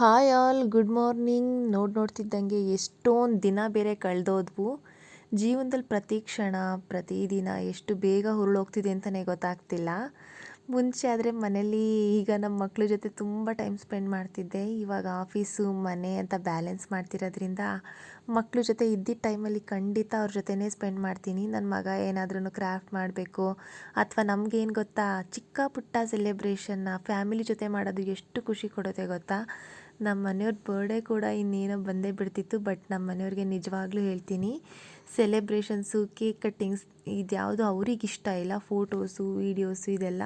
Hi all, good morning. ನೋಡ್ತಿದ್ದಂಗೆ ಎಷ್ಟೊಂದು ದಿನ ಬೇರೆ ಕಳೆದೋದ್ವು. ಜೀವನದಲ್ಲಿ ಪ್ರತಿ ಕ್ಷಣ ಪ್ರತಿದಿನ ಎಷ್ಟು ಬೇಗ ಹುರುಳೋಗ್ತಿದೆ ಅಂತಲೇ ಗೊತ್ತಾಗ್ತಿಲ್ಲ. ಮುಂಚೆ ಆದರೆ ಮನೇಲಿ ಈಗ ನಮ್ಮ ಮಕ್ಳ ಜೊತೆ ತುಂಬ ಟೈಮ್ ಸ್ಪೆಂಡ್ ಮಾಡ್ತಿದ್ದೆ. ಇವಾಗ ಆಫೀಸು ಮನೆ ಅಂತ ಬ್ಯಾಲೆನ್ಸ್ ಮಾಡ್ತಿರೋದ್ರಿಂದ ಮಕ್ಳ ಜೊತೆ ಇದ್ದಿದ್ದ ಟೈಮಲ್ಲಿ ಖಂಡಿತ ಅವ್ರ ಜೊತೆನೇ ಸ್ಪೆಂಡ್ ಮಾಡ್ತೀನಿ. ನನ್ನ ಮಗ ಏನಾದ್ರೂ ಕ್ರಾಫ್ಟ್ ಮಾಡಬೇಕು ಅಥವಾ ನಮಗೇನು ಗೊತ್ತಾ, ಚಿಕ್ಕ ಪುಟ್ಟ ಸೆಲೆಬ್ರೇಷನ್ನ ಫ್ಯಾಮಿಲಿ ಜೊತೆ ಮಾಡೋದು ಎಷ್ಟು ಖುಷಿ ಕೊಡುತ್ತೆ ಗೊತ್ತಾ. ನಮ್ಮ ಮನೆಯವ್ರ ಬರ್ಡೇ ಕೂಡ ಇನ್ನೇನೋ ಬಂದೇ ಬಿಡ್ತಿತ್ತು. ಬಟ್ ನಮ್ಮ ಮನೆಯವ್ರಿಗೆ ನಿಜವಾಗ್ಲೂ ಹೇಳ್ತೀನಿ, ಸೆಲೆಬ್ರೇಷನ್ಸು, ಕೇಕ್ ಕಟ್ಟಿಂಗ್ಸ್ ಇದ್ಯಾವುದು ಅವ್ರಿಗೆ ಇಷ್ಟ ಇಲ್ಲ, ಫೋಟೋಸು ವೀಡಿಯೋಸು ಇದೆಲ್ಲ.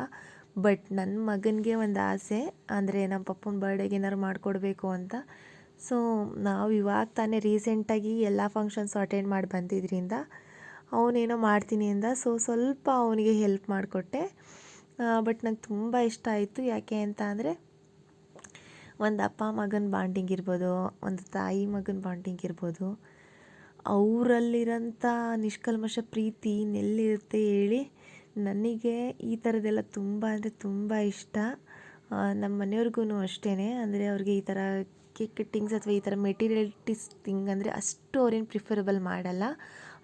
ಬಟ್ ನನ್ನ ಮಗನಿಗೆ ಒಂದು ಆಸೆ, ಅಂದರೆ ನಮ್ಮ ಪಪ್ಪನ ಬರ್ಡೇಗೆ ಏನಾದ್ರು ಮಾಡಿಕೊಡ್ಬೇಕು ಅಂತ. ಸೊ ನಾವು ಇವಾಗ ತಾನೇ ರೀಸೆಂಟಾಗಿ ಎಲ್ಲ ಫಂಕ್ಷನ್ಸು ಅಟೆಂಡ್ ಮಾಡಿ ಬಂದಿದ್ದರಿಂದ ಅವನೇನೋ ಮಾಡ್ತೀನಿ ಅಂದ. ಸೊ ಸ್ವಲ್ಪ ಅವನಿಗೆ ಹೆಲ್ಪ್ ಮಾಡಿಕೊಟ್ಟೆ. ಬಟ್ ನಂಗೆ ತುಂಬ ಇಷ್ಟ ಆಯಿತು. ಯಾಕೆ ಅಂತ ಅಂದರೆ, ಒಂದು ಅಪ್ಪ ಮಗನ ಬಾಂಡಿಂಗ್ ಇರ್ಬೋದು, ಒಂದು ತಾಯಿ ಮಗನ ಬಾಂಡಿಂಗ್ ಇರ್ಬೋದು, ಅವರಲ್ಲಿರೋಂಥ ನಿಷ್ಕಲ್ಮಶ ಪ್ರೀತಿ ಇನ್ನೆಲ್ಲಿರುತ್ತೆ ಹೇಳಿ. ನನಗೆ ಈ ಥರದ್ದೆಲ್ಲ ತುಂಬ ಅಂದರೆ ತುಂಬ ಇಷ್ಟ. ನಮ್ಮ ಮನೆಯವ್ರಿಗೂ ಅಷ್ಟೇ. ಅಂದರೆ ಅವ್ರಿಗೆ ಈ ಥರ ಕೇಕ್ ಕಟ್ಟಿಂಗ್ಸ್ ಅಥವಾ ಈ ಥರ ಮೆಟೀರಿಯಲ್ಟಿಸ್ ಥಿಂಗ್ ಅಂದರೆ ಅಷ್ಟು ಅವ್ರೇನು ಪ್ರಿಫರಬಲ್ ಮಾಡಲ್ಲ.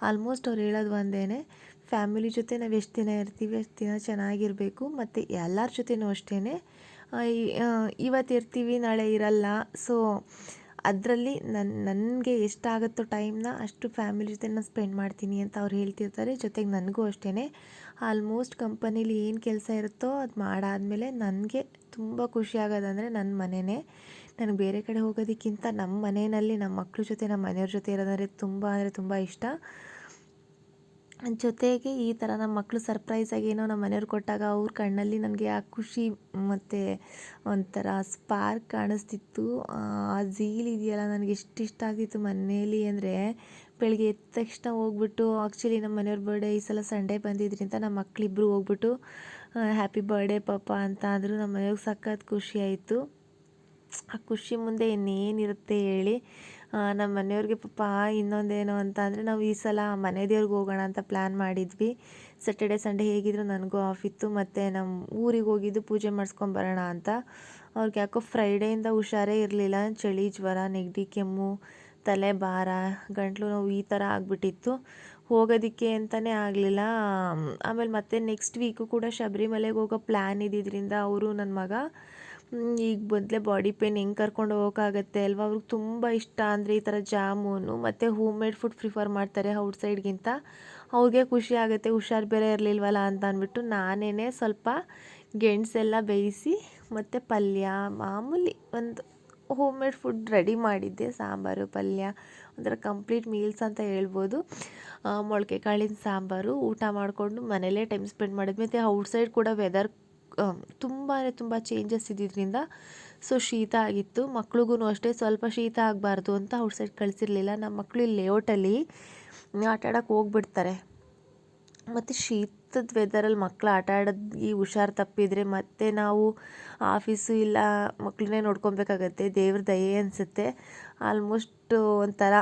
ಆಲ್ಮೋಸ್ಟ್ ಅವ್ರು ಹೇಳೋದು ಒಂದೇ, ಫ್ಯಾಮಿಲಿ ಜೊತೆ ನಾವು ಎಷ್ಟು ದಿನ ಇರ್ತೀವಿ ಅಷ್ಟು ದಿನ ಚೆನ್ನಾಗಿರಬೇಕು, ಮತ್ತು ಎಲ್ಲರ ಜೊತೆನೂ ಅಷ್ಟೇ. ಇವತ್ತು ಇರ್ತೀವಿ ನಾಳೆ ಇರಲ್ಲ. ಸೊ ಅದರಲ್ಲಿ ನನಗೆ ಎಷ್ಟಾಗುತ್ತೋ ಟೈಮ್ನ ಅಷ್ಟು ಫ್ಯಾಮಿಲಿ ಜೊತೆ ನಾನು ಸ್ಪೆಂಡ್ ಮಾಡ್ತೀನಿ ಅಂತ ಅವ್ರು ಹೇಳ್ತಿರ್ತಾರೆ. ಜೊತೆಗೆ ನನಗೂ ಅಷ್ಟೇ. ಆಲ್ಮೋಸ್ಟ್ ಕಂಪನೀಲಿ ಏನು ಕೆಲಸ ಇರುತ್ತೋ ಅದು ಮಾಡಾದಮೇಲೆ ನನಗೆ ತುಂಬ ಖುಷಿ ಆಗೋದಂದರೆ ನನ್ನ ಮನೆಯೇ. ನನಗೆ ಬೇರೆ ಕಡೆ ಹೋಗೋದಕ್ಕಿಂತ ನಮ್ಮ ಮನೆಯಲ್ಲಿ ನಮ್ಮ ಮಕ್ಳ ಜೊತೆ ನಮ್ಮ ಮನೆಯವ್ರ ಜೊತೆ ಇರೋದಂದರೆ ತುಂಬ ಇಷ್ಟ. ಜೊತೆಗೆ ಈ ಥರ ನಮ್ಮ ಮಕ್ಕಳು ಸರ್ಪ್ರೈಸಾಗಿ ಏನೋ ನಮ್ಮ ಮನೆಯವ್ರು ಕೊಟ್ಟಾಗ ಅವ್ರ ಕಣ್ಣಲ್ಲಿ ನನಗೆ ಆ ಖುಷಿ ಮತ್ತು ಒಂಥರ ಸ್ಪಾರ್ಕ್ ಕಾಣಿಸ್ತಿತ್ತು. ಆ ಝೀಲ್ ಇದೆಯಲ್ಲ, ನನಗೆ ಎಷ್ಟು ಇಷ್ಟ ಆಗ್ತಿತ್ತು ಮನೇಲಿ ಅಂದರೆ, ಬೆಳಗ್ಗೆ ಎದ್ದ ತಕ್ಷಣ ಹೋಗ್ಬಿಟ್ಟು, ಆ್ಯಕ್ಚುಲಿ ನಮ್ಮ ಮನೆಯವ್ರ ಬರ್ಡೇ ಈ ಸಲ ಸಂಡೇ ಬಂದಿದ್ದರಿಂದ ನಮ್ಮ ಮಕ್ಕಳಿಬ್ರು ಹೋಗ್ಬಿಟ್ಟು ಹ್ಯಾಪಿ ಬರ್ಡೇ ಪಾಪ ಅಂತ ಅಂದರು. ನಮ್ಮ ಮನೆಯವ್ರಿಗೆ ಸಖತ್ ಖುಷಿ ಆಯಿತು. ಆ ಖುಷಿ ಮುಂದೆ ಇನ್ನೇನಿರುತ್ತೆ ಹೇಳಿ. ನಮ್ಮ ಮನೆಯವ್ರಿಗೆ ಪಾಪ ಇನ್ನೊಂದೇನು ಅಂತ ಅಂದರೆ, ನಾವು ಈ ಸಲ ಮನೆ ದೇವ್ರಿಗೆ ಹೋಗೋಣ ಅಂತ ಪ್ಲ್ಯಾನ್ ಮಾಡಿದ್ವಿ. ಸ್ಯಾಟರ್ಡೆ ಸಂಡೇ ಹೇಗಿದ್ರು ನನಗೂ ಆಫ್ ಇತ್ತು, ಮತ್ತು ನಮ್ಮ ಊರಿಗೆ ಹೋಗಿದ್ದು ಪೂಜೆ ಮಾಡಿಸ್ಕೊಂಬರೋಣ ಅಂತ. ಅವ್ರಿಗೆ ಯಾಕೋ ಫ್ರೈಡೆಯಿಂದ ಹುಷಾರೇ ಇರಲಿಲ್ಲ. ಚಳಿ, ಜ್ವರ, ನೆಗಡಿ, ಕೆಮ್ಮು, ತಲೆ ಭಾರ, ಗಂಟ್ಲು ನೋವು ಈ ಥರ ಆಗಿಬಿಟ್ಟಿತ್ತು. ಹೋಗೋದಕ್ಕೆ ಅಂತಲೇ ಆಗಲಿಲ್ಲ. ಆಮೇಲೆ ಮತ್ತೆ ನೆಕ್ಸ್ಟ್ ವೀಕು ಕೂಡ ಶಬರಿಮಲೆಗೆ ಹೋಗೋ ಪ್ಲ್ಯಾನ್ ಇದ್ದಿದ್ದರಿಂದ ಅವರು ನನ್ನ ಮಗ ಈಗ ಮೊದಲೇ ಬಾಡಿ ಪೇನ್ ಹೆಂಗೆ ಕರ್ಕೊಂಡು ಹೋಗೋಕ್ಕಾಗತ್ತೆ ಅಲ್ವಾ. ಅವ್ರಿಗೆ ತುಂಬ ಇಷ್ಟ ಅಂದರೆ ಈ ಥರ ಜಾಮೂನು ಮತ್ತು ಹೋಮ್ ಮೇಡ್ ಫುಡ್ ಪ್ರಿಫರ್ ಮಾಡ್ತಾರೆ ಔಟ್ಸೈಡ್ಗಿಂತ. ಅವ್ರಿಗೆ ಖುಷಿ ಆಗುತ್ತೆ, ಹುಷಾರು ಬೇರೆ ಇರಲಿಲ್ವಲ್ಲ ಅಂತ ಅಂದ್ಬಿಟ್ಟು ನಾನೇ ಸ್ವಲ್ಪ ಗೆಣಸೆಲ್ಲ ಬೇಯಿಸಿ ಮತ್ತು ಪಲ್ಯ ಮಾಮೂಲಿ ಒಂದು ಹೋಮ್ ಮೇಡ್ ಫುಡ್ ರೆಡಿ ಮಾಡಿದ್ದೆ. ಸಾಂಬಾರು, ಪಲ್ಯ, ಒಂಥರ ಕಂಪ್ಲೀಟ್ ಮೀಲ್ಸ್ ಅಂತ ಹೇಳ್ಬೋದು. ಮೊಳಕೆ ಕಾಳಿನ ಸಾಂಬಾರು ಊಟ ಮಾಡಿಕೊಂಡು ಮನೇಲೇ ಟೈಮ್ ಸ್ಪೆಂಡ್ ಮಾಡಿದ್ವಿ. ಮತ್ತು ಔಟ್ಸೈಡ್ ಕೂಡ ವೆದರ್ ತುಂಬ ಚೇಂಜಸ್ ಇದ್ದಿದ್ದರಿಂದ ಸೊ ಶೀತ ಆಗಿತ್ತು. ಮಕ್ಳಿಗೂ ಅಷ್ಟೇ ಸ್ವಲ್ಪ ಶೀತ ಆಗಬಾರ್ದು ಅಂತ ಔಟ್ಸೈಡ್ ಕಳಿಸಿರಲಿಲ್ಲ. ನಮ್ಮ ಮಕ್ಕಳು ಇಲ್ಲಿ ಲೇಔಟಲ್ಲಿ ಆಟ ಆಡೋಕ್ಕೆ ಹೋಗ್ಬಿಡ್ತಾರೆ. ಮತ್ತು ಶೀತದ ವೆದರಲ್ಲಿ ಮಕ್ಕಳು ಆಟ ಆಡೋದು ಹುಷಾರು ತಪ್ಪಿದರೆ ಮತ್ತೆ ನಾವು ಆಫೀಸು ಇಲ್ಲ ಮಕ್ಕಳನ್ನೇ ನೋಡ್ಕೊಬೇಕಾಗತ್ತೆ. ದೇವ್ರ ದಯೆ ಅನಿಸುತ್ತೆ. ಆಲ್ಮೋಸ್ಟ್ ಒಂಥರ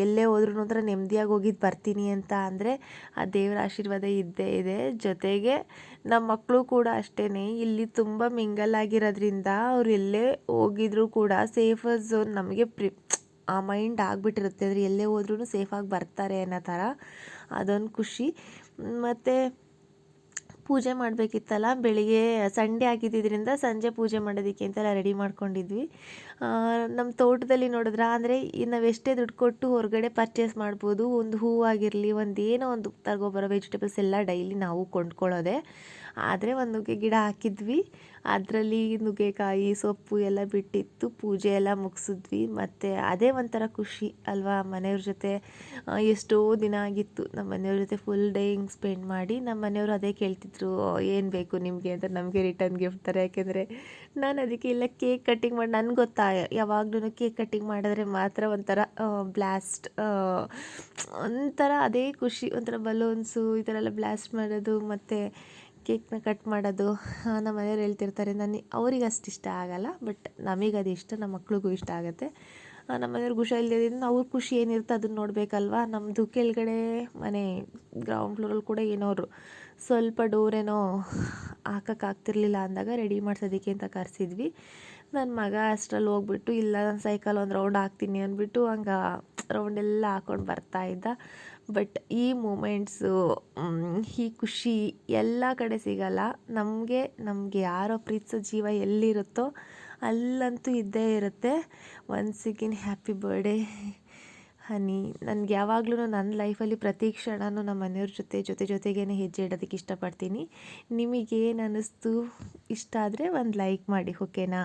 ಎಲ್ಲೇ ಹೋದ್ರೂ ಒಂಥರ ನೆಮ್ಮದಿಯಾಗಿ ಹೋಗಿದ್ದು ಬರ್ತೀನಿ ಅಂತ ಅಂದರೆ ಆ ದೇವರ ಆಶೀರ್ವಾದ ಇದ್ದೇ ಇದೆ. ಜೊತೆಗೆ ನಮ್ಮ ಮಕ್ಕಳು ಕೂಡ ಅಷ್ಟೇ, ಇಲ್ಲಿ ತುಂಬ ಮಿಂಗಲ್ ಆಗಿರೋದ್ರಿಂದ ಅವ್ರು ಎಲ್ಲೇ ಹೋಗಿದ್ರು ಕೂಡ ಸೇಫ್ ಝೋನ್ ನಮಗೆ ಆ ಮೈಂಡ್ ಆಗಿಬಿಟ್ಟಿರುತ್ತೆ. ಅಂದರೆ ಎಲ್ಲೇ ಹೋದ್ರೂ ಸೇಫಾಗಿ ಬರ್ತಾರೆ ಅನ್ನೋ ಥರ ಅದೊಂದು ಖುಷಿ. ಮತ್ತು ಪೂಜೆ ಮಾಡಬೇಕಿತ್ತಲ್ಲ, ಬೆಳಿಗ್ಗೆ ಸಂಡೇ ಆಗಿದ್ದರಿಂದ ಸಂಜೆ ಪೂಜೆ ಮಾಡೋದಕ್ಕೆ ಅಂತೆಲ್ಲ ರೆಡಿ ಮಾಡ್ಕೊಂಡಿದ್ವಿ. ನಮ್ಮ ತೋಟದಲ್ಲಿ ನೋಡಿದ್ರೆ, ಅಂದರೆ ನಾವು ಎಷ್ಟೇ ದುಡ್ಡು ಕೊಟ್ಟು ಹೊರಗಡೆ ಪರ್ಚೇಸ್ ಮಾಡ್ಬೋದು, ಒಂದು ಹೂವಾಗಿರಲಿ ಏನೋ ಒಂದು ತಗೊಬರೋ ವೆಜಿಟೇಬಲ್ಸ್ ಎಲ್ಲ ಡೈಲಿ ನಾವು ಕೊಂಡ್ಕೊಳ್ಳೋದೆ. ಆದರೆ ಒಂದು ನುಗ್ಗೆ ಗಿಡ ಹಾಕಿದ್ವಿ, ಅದರಲ್ಲಿ ನುಗ್ಗೆಕಾಯಿ ಸೊಪ್ಪು ಎಲ್ಲ ಬಿಟ್ಟಿತ್ತು. ಪೂಜೆ ಎಲ್ಲ ಮುಗಿಸಿದ್ವಿ. ಮತ್ತು ಅದೇ ಒಂಥರ ಖುಷಿ ಅಲ್ವಾ. ಮನೆಯವ್ರ ಜೊತೆ ಎಷ್ಟೋ ದಿನ ಆಗಿತ್ತು ನಮ್ಮ ಮನೆಯವ್ರ ಜೊತೆ ಫುಲ್ ಡೇ ಹಿಂಗೆ ಸ್ಪೆಂಡ್ ಮಾಡಿ. ನಮ್ಮ ಮನೆಯವರು ಅದೇ ಕೇಳ್ತಿದ್ರು, ಏನು ಬೇಕು ನಿಮಗೆ ಅಂತ ನಮಗೆ ರಿಟರ್ನ್ ಗಿಫ್ಟ್ ಥರ. ಯಾಕೆಂದರೆ ನಾನು ಅದಕ್ಕೆ ಇಲ್ಲ ಕೇಕ್ ಕಟ್ಟಿಂಗ್ ಮಾಡಿ, ನನಗೆ ಗೊತ್ತಾ ಯಾವಾಗ್ಲೂ ಕೇಕ್ ಕಟ್ಟಿಂಗ್ ಮಾಡಿದ್ರೆ ಮಾತ್ರ ಒಂಥರ ಬ್ಲಾಸ್ಟ್, ಒಂಥರ ಅದೇ ಖುಷಿ. ಒಂಥರ ಬಲೂನ್ಸು ಈ ಥರ ಎಲ್ಲ ಬ್ಲಾಸ್ಟ್ ಮಾಡೋದು ಮತ್ತು ಕೇಕ್ನ ಕಟ್ ಮಾಡೋದು. ನಮ್ಮ ಮನೆಯವ್ರು ಹೇಳ್ತಿರ್ತಾರೆ, ಅವ್ರಿಗೆ ಅಷ್ಟು ಇಷ್ಟ ಆಗೋಲ್ಲ, ಬಟ್ ನಮಗದು ಇಷ್ಟ, ನಮ್ಮ ಮಕ್ಳಿಗೂ ಇಷ್ಟ ಆಗುತ್ತೆ. ನಮ್ಮ ಮನೆಯವ್ರಿಗೆ ಹುಷಾರಿಲ್ಲದ್ರಿಂದ ಅವ್ರ ಖುಷಿ ಏನಿರುತ್ತೆ ಅದನ್ನು ನೋಡಬೇಕಲ್ವ. ನಮ್ಮದು ಕೆಳಗಡೆ ಮನೆ ಗ್ರೌಂಡ್ ಫ್ಲೋರಲ್ಲಿ ಕೂಡ ಏನೋರು ಸ್ವಲ್ಪ ಡೋರೇನೋ ಹಾಕೋಕ್ಕಾಗ್ತಿರ್ಲಿಲ್ಲ ಅಂದಾಗ ರೆಡಿ ಮಾಡಿಸೋದಕ್ಕೆ ಅಂತ ಕರೆಸಿದ್ವಿ. ನನ್ನ ಮಗ ಅಷ್ಟರಲ್ಲಿ ಹೋಗ್ಬಿಟ್ಟು ಇಲ್ಲ ನಾನು ಸೈಕಲ್ ಒಂದು ರೌಂಡ್ ಹಾಕ್ತೀನಿ ಅಂದ್ಬಿಟ್ಟು ಹಂಗೆ ರೌಂಡೆಲ್ಲ ಹಾಕ್ಕೊಂಡು ಬರ್ತಾಯಿದ್ದ. ಬಟ್ ಈ ಮೂಮೆಂಟ್ಸು, ಈ ಖುಷಿ ಎಲ್ಲ ಕಡೆ ಸಿಗಲ್ಲ. ನಮಗೆ ಯಾರೋ ಪ್ರೀತಿಸೋ ಜೀವ ಎಲ್ಲಿರುತ್ತೋ ಅಲ್ಲಂತೂ ಇದ್ದೇ ಇರುತ್ತೆ. ಒನ್ಸ್ ಅಗೇನ್ ಹ್ಯಾಪಿ ಬರ್ಡೇ ಹನಿ. ನನಗೆ ಯಾವಾಗಲೂ ನನ್ನ ಲೈಫಲ್ಲಿ ಪ್ರತಿ ಕ್ಷಣನೂ ನಮ್ಮ ಮನೆಯವ್ರ ಜೊತೆಗೇ ಹೆಜ್ಜೆ ಇಡೋದಕ್ಕೆ ಇಷ್ಟಪಡ್ತೀನಿ. ನಿಮಗೇನು ಅನ್ನಿಸ್ತು? ಇಷ್ಟ ಆದರೆ ಒಂದು ಲೈಕ್ ಮಾಡಿ, ಓಕೆನಾ?